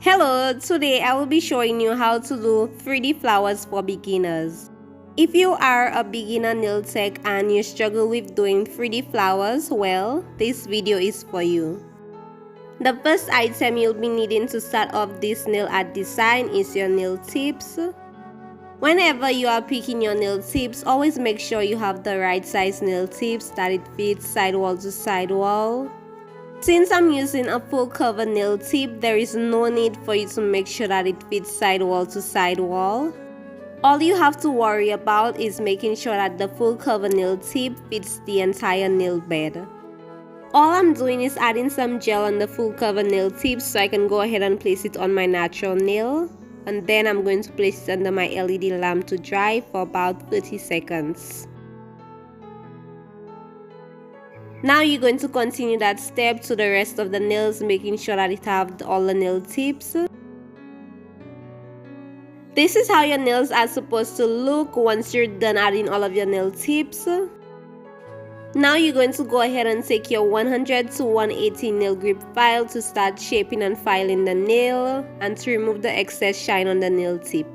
Hello, today I will be showing you how to do 3D flowers for beginners. If you are a beginner nail tech and you struggle with doing 3D flowers, well, this video is for you. The first item you'll be needing to start off this nail art design is your nail tips. Whenever you are picking your nail tips, always make sure you have the right size nail tips that it fits sidewall to sidewall. Since I'm using a full cover nail tip, there is no need for you to make sure that it fits sidewall to sidewall. All you have to worry about is making sure that the full cover nail tip fits the entire nail bed. All I'm doing is adding some gel on the full cover nail tip so I can go ahead and place it on my natural nail. And then I'm going to place it under my LED lamp to dry for about 30 seconds. Now you're going to continue that step to the rest of the nails, making sure that it have all the nail tips. This is how your nails are supposed to look once you're done adding all of your nail tips. Now you're going to go ahead and take your 100 to 180 nail grip file to start shaping and filing the nail and to remove the excess shine on the nail tip.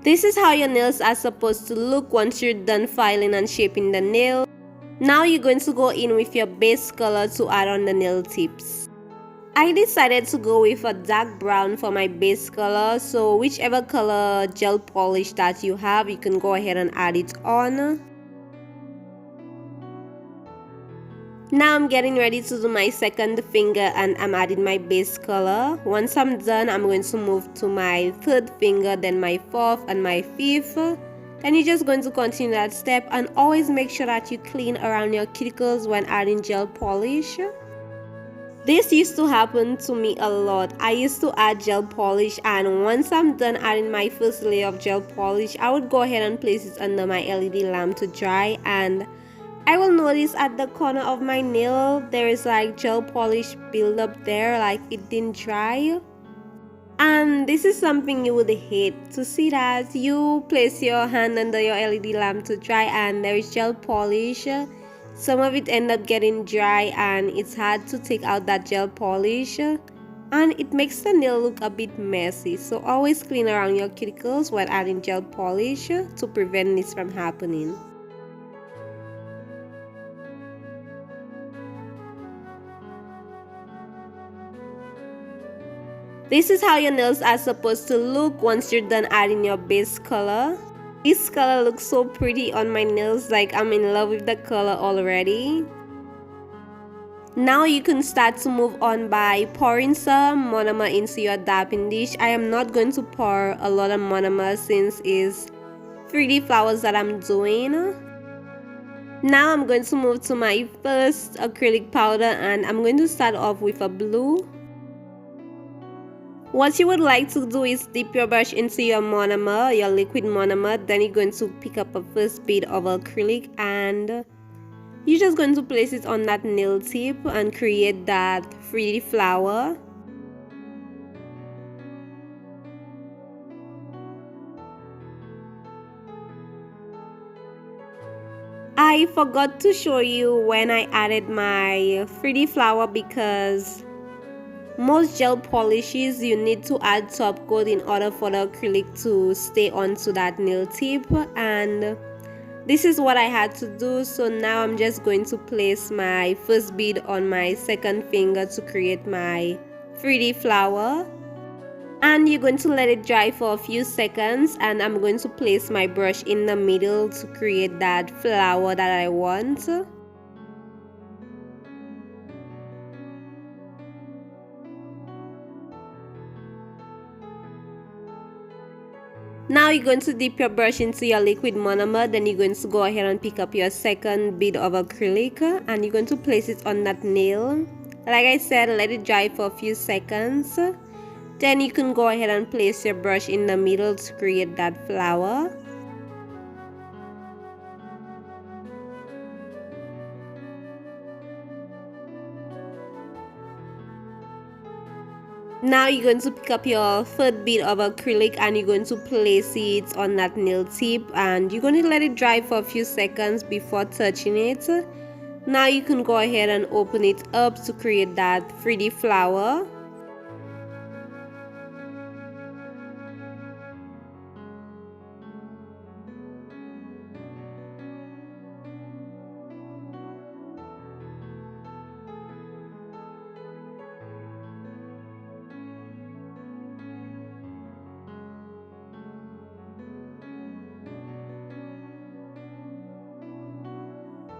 This is how your nails are supposed to look once you're done filing and shaping the nail. Now you're going to go in with your base color to add on the nail tips. I decided to go with a dark brown for my base color, so whichever color gel polish that you have, you can go ahead and add it on. Now I'm getting ready to do my second finger and I'm adding my base color. Once I'm done, I'm going to move to my third finger, then my fourth and my fifth. Then you're just going to continue that step and always make sure that you clean around your cuticles when adding gel polish. This used to happen to me a lot. I used to add gel polish, and once I'm done adding my first layer of gel polish, I would go ahead and place it under my LED lamp to dry, and I will notice at the corner of my nail there is like gel polish build up there, like it didn't dry. And this is something you would hate to see, that you place your hand under your LED lamp to dry and there is gel polish. Some of it end up getting dry and it's hard to take out that gel polish, and it makes the nail look a bit messy. So always clean around your cuticles while adding gel polish to prevent this from happening. This is how your nails are supposed to look once you're done adding your base color. This color looks so pretty on my nails, like I'm in love with the color already. Now you can start to move on by pouring some monomer into your dapping dish. I am not going to pour a lot of monomer since it's 3D flowers that I'm doing. Now I'm going to move to my first acrylic powder and I'm going to start off with a blue. What you would like to do is dip your brush into your monomer, your liquid monomer, then you're going to pick up a first bit of acrylic and you're just going to place it on that nail tip and create that 3D flower. I forgot to show you when I added my 3D flower, because most gel polishes you need to add top coat in order for the acrylic to stay onto that nail tip, and this is what I had to do. So now I'm just going to place my first bead on my second finger to create my 3D flower, and you're going to let it dry for a few seconds, and I'm going to place my brush in the middle to create that flower that I want. Now you're going to dip your brush into your liquid monomer, then you're going to go ahead and pick up your second bit of acrylic and you're going to place it on that nail. Like I said, let it dry for a few seconds. Then you can go ahead and place your brush in the middle to create that flower. Now you're going to pick up your third bit of acrylic and you're going to place it on that nail tip, and you're going to let it dry for a few seconds before touching it. Now you can go ahead and open it up to create that 3D flower.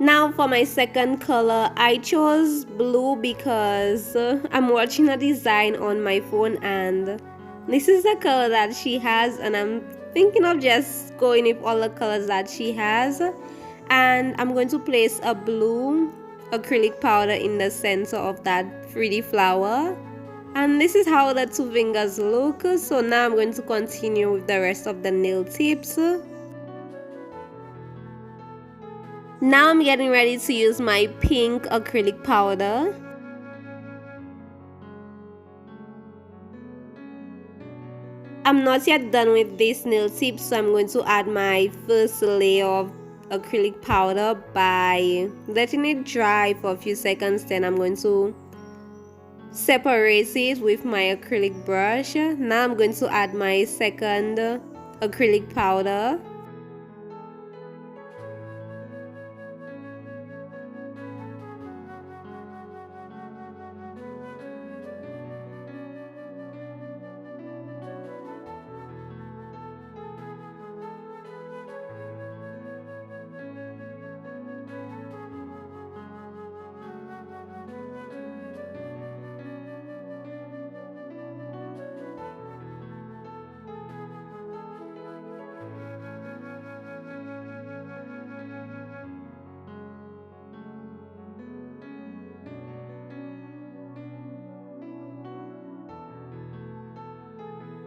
Now for my second color, I chose blue because I'm watching a design on my phone and this is the color that she has, and I'm thinking of just going with all the colors that she has. And I'm going to place a blue acrylic powder in the center of that 3D flower. And this is how the two fingers look. So now I'm going to continue with the rest of the nail tips. Now I'm getting ready to use my pink acrylic powder. I'm not yet done with this nail tip, so I'm going to add my first layer of acrylic powder by letting it dry for a few seconds. Then I'm going to separate it with my acrylic brush. Now I'm going to add my second acrylic powder.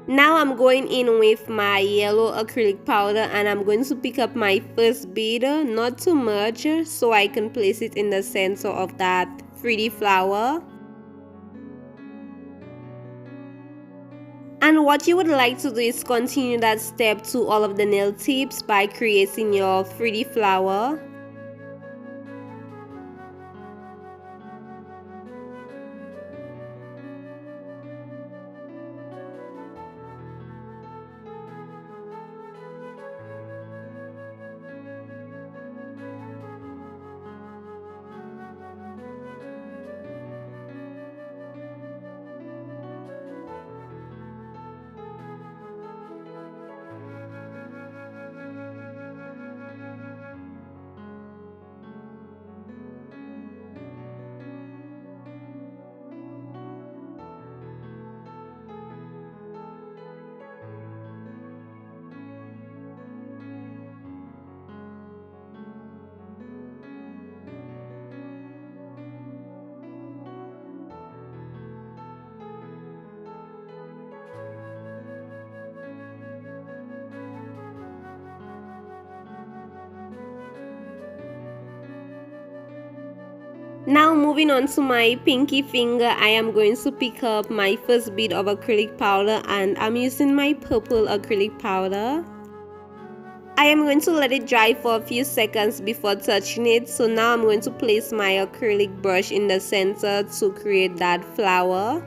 Now I'm going in with my yellow acrylic powder and I'm going to pick up my first bead, not too much, so I can place it in the center of that 3D flower. And what you would like to do is continue that step to all of the nail tips by creating your 3D flower. Now moving on to my pinky finger, I am going to pick up my first bit of acrylic powder and I'm using my purple acrylic powder. I am going to let it dry for a few seconds before touching it. So now I'm going to place my acrylic brush in the center to create that flower.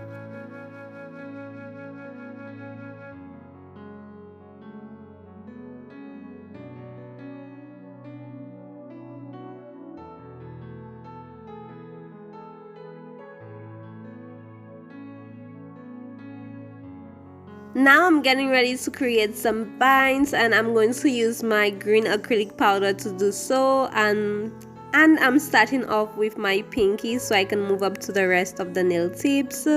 Now I'm getting ready to create some binds and I'm going to use my green acrylic powder to do so, and I'm starting off with my pinky so I can move up to the rest of the nail tips.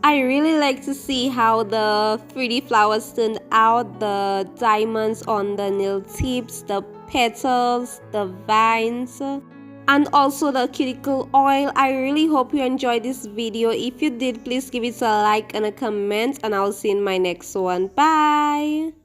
I really like to see how the pretty flowers turned out, the diamonds on the nail tips, the petals, the vines, and also the cuticle oil. I really hope you enjoyed this video. If you did, please give it a like and a comment, and I'll see you in my next one. Bye!